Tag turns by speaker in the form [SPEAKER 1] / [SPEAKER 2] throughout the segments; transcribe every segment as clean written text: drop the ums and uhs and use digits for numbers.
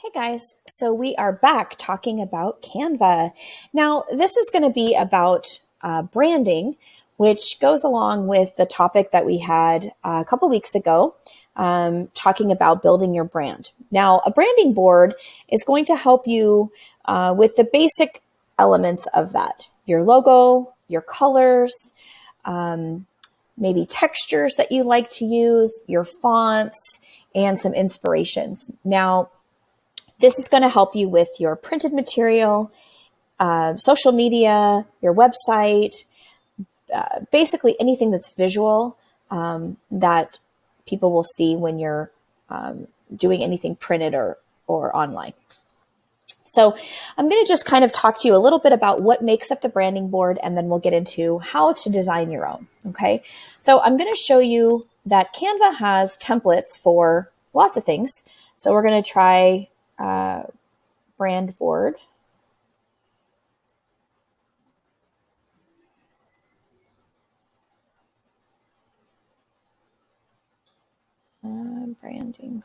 [SPEAKER 1] Hey guys, so we are back talking about Canva. Now, this is going to be about branding, which goes along with the topic that we had a couple weeks ago, talking about building your brand. Now, a branding board is going to help you with the basic elements of that: your logo, your colors, maybe textures that you like to use, your fonts, and some inspirations. Now, this is going to help you with your printed material, social media, your website, basically anything that's visual that people will see when you're doing anything printed or online. So I'm going to just kind of talk to you a little bit about what makes up the branding board, and then we'll get into how to design your own. Okay. So I'm going to show you that Canva has templates for lots of things. So we're going to try brand board.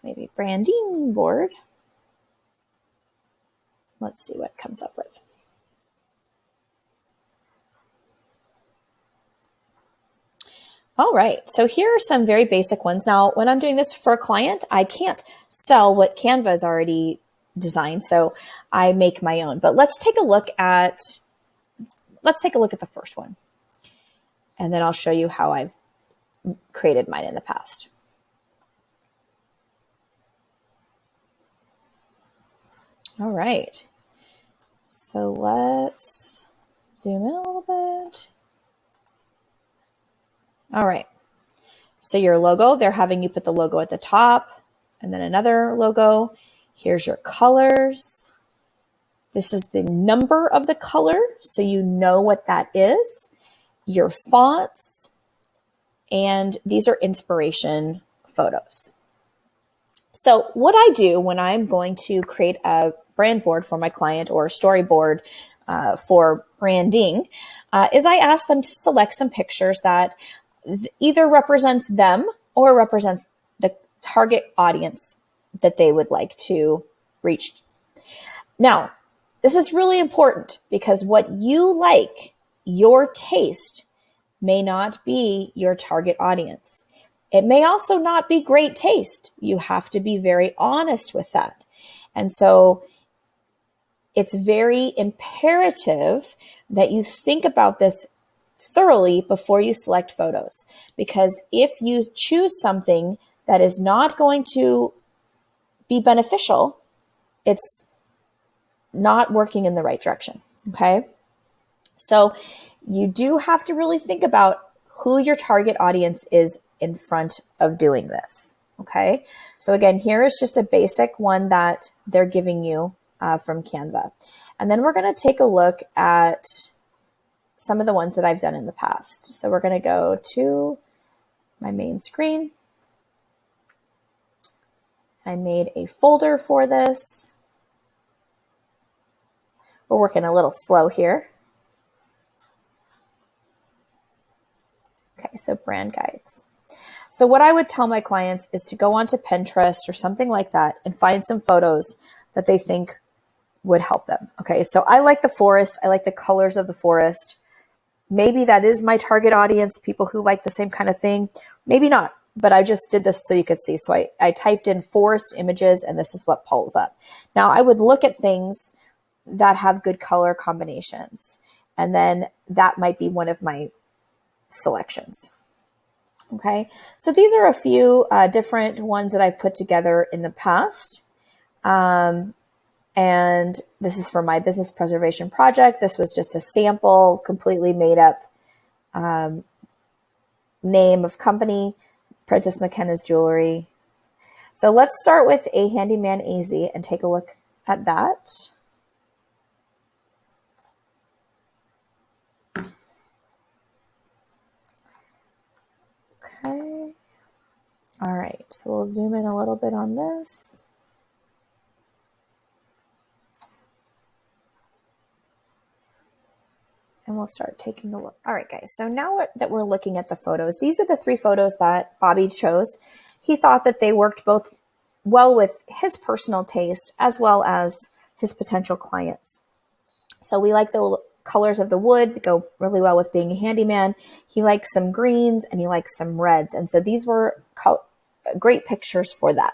[SPEAKER 1] Maybe branding board. Let's see what it comes up with. All right, so here are some very basic ones. Now, when I'm doing this for a client, I can't sell what Canva has already designed, so I make my own. But let's take a look at the first one, and then I'll show you how I've created mine in the past. All right, so let's zoom in a little bit. All right, so your logo, they're having you put the logo at the top and then another logo. Here's your colors. This is the number of the color, so you know what that is. Your fonts, and these are inspiration photos. So what I do when I'm going to create a brand board for my client or a storyboard for branding is I ask them to select some pictures that either represents them or represents the target audience that they would like to reach. Now, this is really important because what you like, your taste, may not be your target audience. It may also not be great taste. You have to be very honest with that. And so it's very imperative that you think about this thoroughly before you select photos, because if you choose something that is not going to be beneficial, it's not working in the right direction. Okay. So you do have to really think about who your target audience is in front of doing this. Okay. So again, here is just a basic one that they're giving you from Canva. And then we're going to take a look at some of the ones that I've done in the past. So we're going to go to my main screen. I made a folder for this. We're working a little slow here. Okay, so brand guides. So what I would tell my clients is to go onto Pinterest or something like that and find some photos that they think would help them. Okay, so I like the forest. I like the colors of the forest. Maybe that is my target audience, people who like the same kind of thing. Maybe not, but I just did this so you could see. So I typed in forest images, and this is what pulls up. Now, I would look at things that have good color combinations, and then that might be one of my selections. Okay, so these are a few different ones that I've put together in the past. And this is for my business preservation project. This was just a sample, completely made up name of company, Princess McKenna's Jewelry. So let's start with a Handyman AZ and take a look at that. Okay. All right, so we'll zoom in a little bit on this. And we'll start taking a look. All right, guys. So now that we're looking at the photos, these are the 3 photos that Bobby chose. He thought that they worked both well with his personal taste as well as his potential clients. So we like the colors of the wood that go really well with being a handyman. He likes some greens and he likes some reds. And so these were great pictures for that.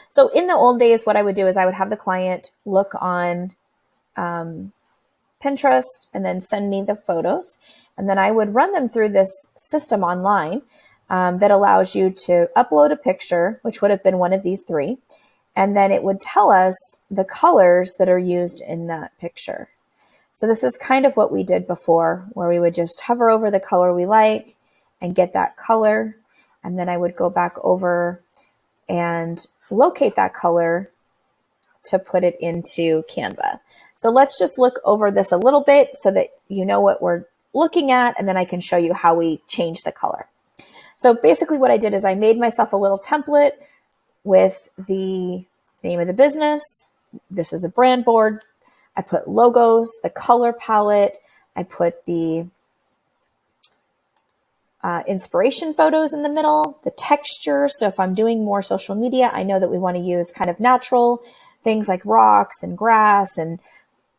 [SPEAKER 1] So in the old days, what I would do is I would have the client look on Pinterest and then send me the photos. And then I would run them through this system online that allows you to upload a picture, which would have been one of these three. And then it would tell us the colors that are used in that picture. So this is kind of what we did before, where we would just hover over the color we like and get that color. And then I would go back over and locate that color to put it into Canva. So let's just look over this a little bit so that you know what we're looking at, and then I can show you how we change the color. So basically what I did is I made myself a little template with the name of the business. This is a brand board. I put logos, the color palette. I put the inspiration photos in the middle, the texture. So if I'm doing more social media, I know that we want to use kind of natural things like rocks and grass and,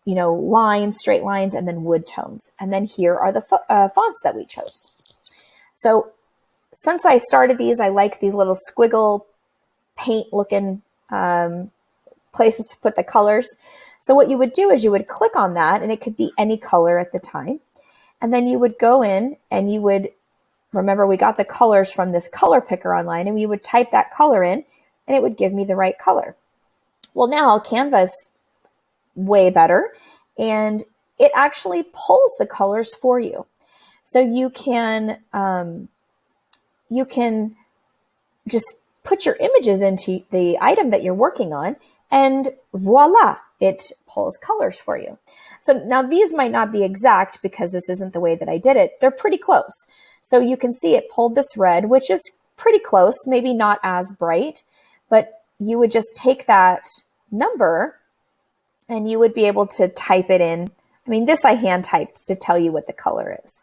[SPEAKER 1] you know, lines, straight lines, and then wood tones. And then here are the fonts that we chose. So since I started these, I like these little squiggle paint looking places to put the colors. So what you would do is you would click on that, and it could be any color at the time. And then you would go in and you would, remember we got the colors from this color picker online, and we would type that color in and it would give me the right color. Well, now Canva's way better, and it actually pulls the colors for you. So you can just put your images into the item that you're working on, and voila, it pulls colors for you. So now these might not be exact because this isn't the way that I did it. They're pretty close. So you can see it pulled this red, which is pretty close, maybe not as bright, but you would just take that number and you would be able to type it in. I mean, this I hand typed to tell you what the color is,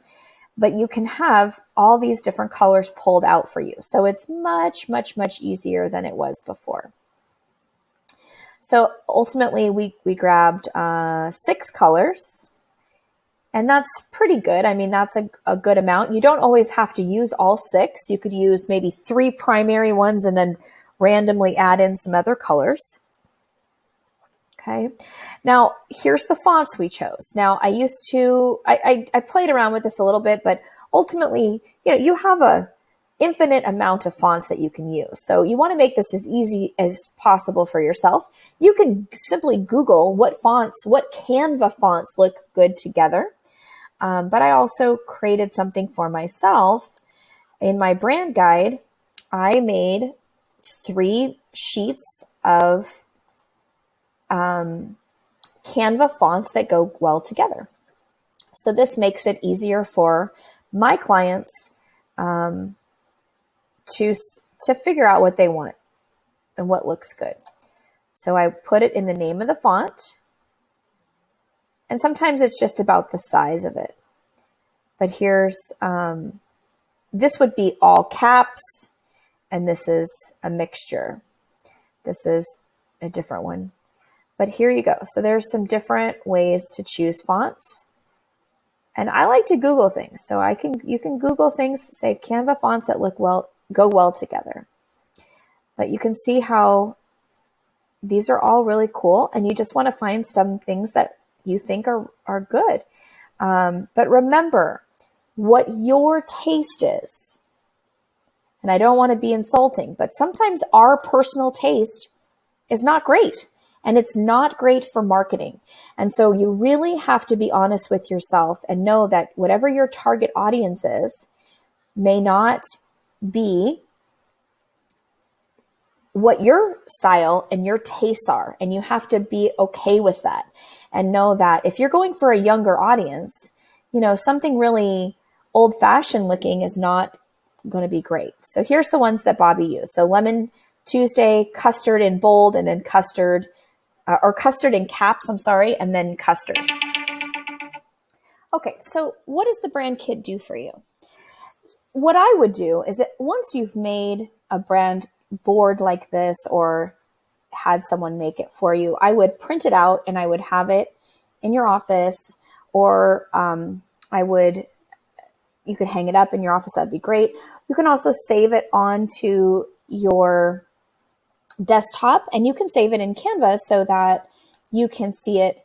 [SPEAKER 1] but you can have all these different colors pulled out for you. So it's much, much, much easier than it was before. So ultimately we grabbed 6 colors, and that's pretty good. I mean, that's a good amount. You don't always have to use all 6. You could use maybe 3 primary ones and then randomly add in some other colors. Okay. Now here's the fonts we chose. Now I played around with this a little bit, but ultimately, you know, you have a infinite amount of fonts that you can use. So you want to make this as easy as possible for yourself. You can simply Google what Canva fonts look good together. But I also created something for myself. In my brand guide, I made 3 sheets of Canva fonts that go well together. So this makes it easier for my clients to figure out what they want and what looks good. So I put it in the name of the font, and sometimes it's just about the size of it. But here's, this would be all caps, and this is a mixture. This is a different one. But here you go. So there's some different ways to choose fonts. And I like to Google things. So you can Google things, say Canva fonts that go well together. But you can see how these are all really cool, and you just want to find some things that you think are good. But remember what your taste is. And I don't want to be insulting, but sometimes our personal taste is not great. And it's not great for marketing. And so you really have to be honest with yourself and know that whatever your target audience is may not be what your style and your tastes are. And you have to be okay with that and know that if you're going for a younger audience, you know, something really old-fashioned looking is not going to be great. So here's the ones that Bobby used. So Lemon Tuesday, custard in bold, and then custard in caps, and then custard. Okay, so what does the brand kit do for you? What I would do is that once you've made a brand board like this or had someone make it for you, I would print it out and I would have it in your office, or you could hang it up in your office. That'd be great. You can also save it onto your desktop, and you can save it in Canva so that you can see it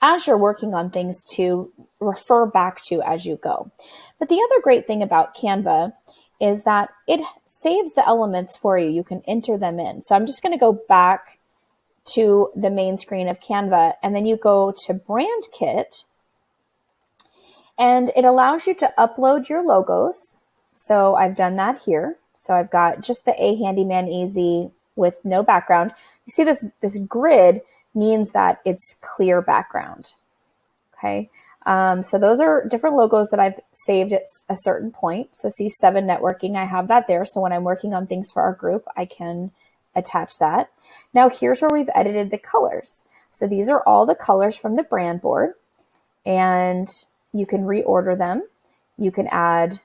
[SPEAKER 1] as you're working on things to refer back to as you go. But the other great thing about Canva is that it saves the elements for you. You can enter them in. So I'm just going to go back to the main screen of Canva, and then you go to Brand Kit, and it allows you to upload your logos. So I've done that here. So I've got just the A Handyman Easy with no background. You see this grid means that it's clear background. Okay. So those are different logos that I've saved at a certain point. So C7 networking, I have that there. So when I'm working on things for our group, I can attach that. Now here's where we've edited the colors. So these are all the colors from the brand board, and you can reorder them. You can add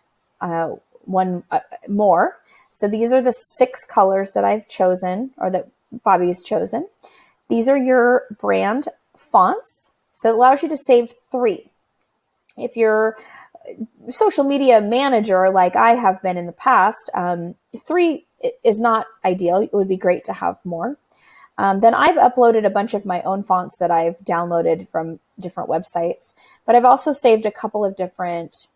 [SPEAKER 1] one more. So these are the 6 colors that I've chosen, or that Bobby's chosen. These are your brand fonts. So it allows you to save 3. If you're a social media manager like I have been in the past, 3 is not ideal. It would be great to have more. Then I've uploaded a bunch of my own fonts that I've downloaded from different websites, but I've also saved a couple of different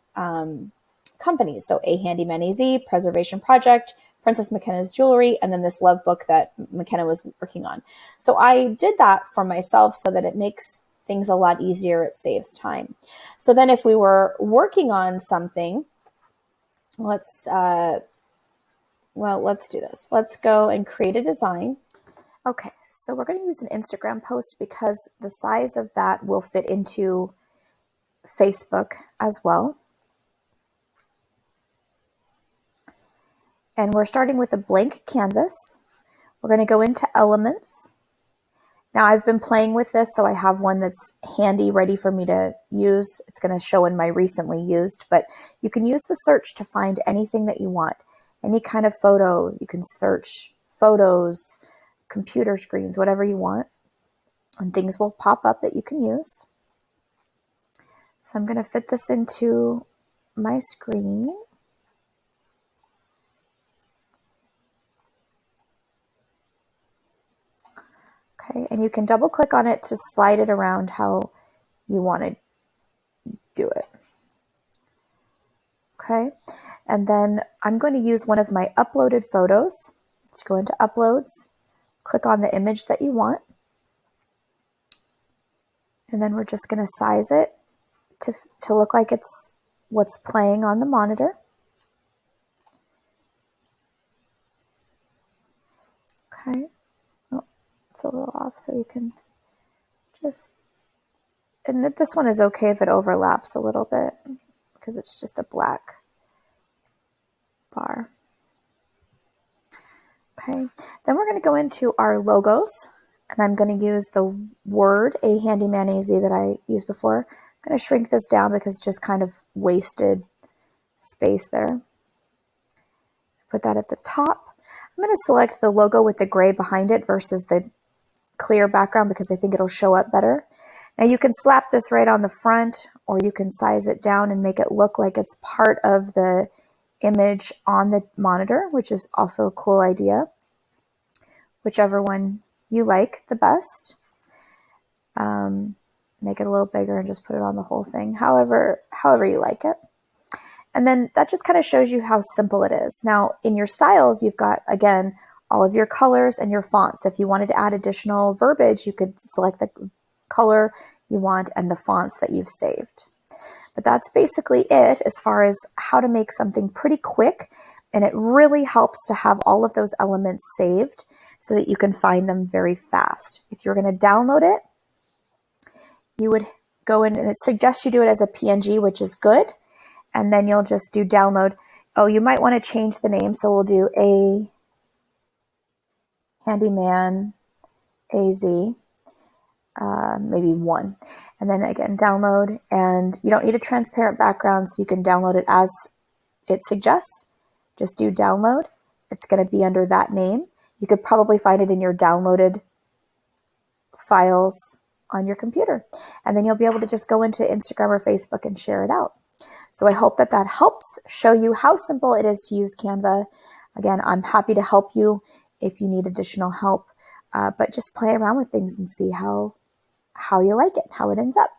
[SPEAKER 1] companies. So A Handyman Easy, Preservation Project, Princess McKenna's Jewelry, and then this love book that McKenna was working on. So I did that for myself so that it makes things a lot easier. It saves time. So then if we were working on something, let's do this. Let's go and create a design. Okay, so we're going to use an Instagram post because the size of that will fit into Facebook as well. And we're starting with a blank canvas. We're going to go into elements. Now I've been playing with this, so I have one that's handy, ready for me to use. It's going to show in my recently used, but you can use the search to find anything that you want. Any kind of photo, you can search photos, computer screens, whatever you want, and things will pop up that you can use. So I'm going to fit this into my screen. Okay, and you can double click on it to slide it around how you want to do it. Okay, and then I'm going to use one of my uploaded photos. Just go into uploads, click on the image that you want, and then we're just going to size it to look like it's what's playing on the monitor. Okay. It's a little off, so you can just, and this one is okay if it overlaps a little bit because it's just a black bar. Okay, then we're going to go into our logos, and I'm going to use the word A Handyman Easy that I used before. I'm going to shrink this down because it's just kind of wasted space there. Put that at the top. I'm going to select the logo with the gray behind it versus the clear background because I think it'll show up better. Now you can slap this right on the front, or you can size it down and make it look like it's part of the image on the monitor, which is also a cool idea. Whichever one you like the best. Make it a little bigger and just put it on the whole thing, however you like it. And then that just kind of shows you how simple it is. Now in your styles, you've got, again, all of your colors and your fonts. So if you wanted to add additional verbiage, you could select the color you want and the fonts that you've saved. But that's basically it as far as how to make something pretty quick. And it really helps to have all of those elements saved so that you can find them very fast. If you're going to download it, you would go in, and it suggests you do it as a PNG, which is good. And then you'll just do download. Oh, you might want to change the name. So we'll do A Handyman AZ, maybe 1. And then again, download. And you don't need a transparent background, so you can download it as it suggests. Just do download. It's going to be under that name. You could probably find it in your downloaded files on your computer. And then you'll be able to just go into Instagram or Facebook and share it out. So I hope that that helps show you how simple it is to use Canva. Again, I'm happy to help you if you need additional help, but just play around with things and see how you like it, how it ends up.